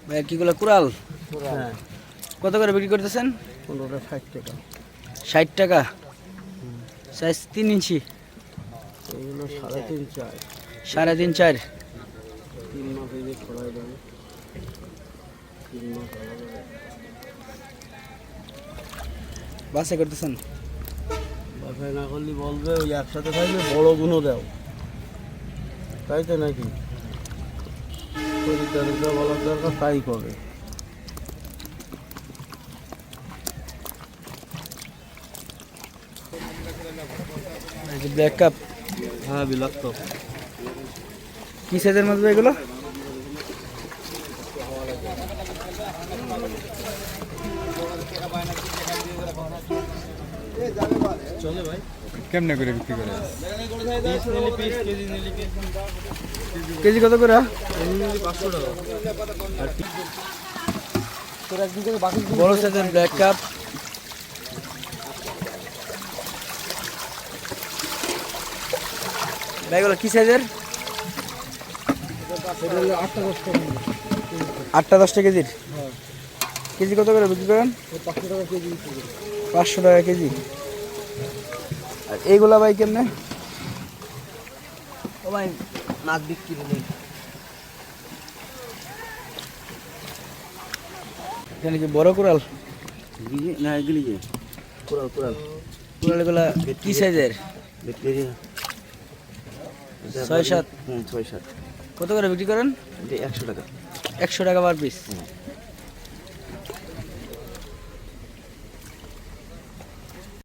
ভাই কিগুলো কুড়াল? হ্যাঁ, কত করে বিক্রি করতেছেন? 15টা 60 টাকা। 60 টাকা। সাইজ 3 ইঞ্চি। এগুলো 3.5 4। 3.5 4। 3 মাস এই যে ছড়াই দেন। 3 মাস আলাদা। বাসে করতেছেন? বাসায় না করলে বলবে ওই একসাথে থাকবে বড় গুণও দাও, তাই তো নাকি? খরিদ্দারকে বলার দরকার, তাই করবে। Black cup. হ্যাঁ, বিলাক্ত। কি সাইজের মধ্যে এগুলো? চলে ভাই। কেমনে করে বিক্রি করে? কেজি কত করে? 500 টাকা। বড় সাইজের ব্ল্যাক কাপ। এগুলো কি সাইজের? 8টা 10টা কেজির। কেজি কত করে বিক্রি করেন? 500 টাকা কেজি। 500 টাকা কেজি। আর এইগুলা ভাই কেমনে? ও ভাই, মাছ বিক্রি নেই। এখানে কি বড় কুড়াল? না, এগুলি যে কুড়াল কুড়াল কুড়ালগুলা কি সাইজের? বিক্রি 6-7। 6-7। কত করে বিক্রি করেন? 100 টাকা। 100 টাকা পার পিস।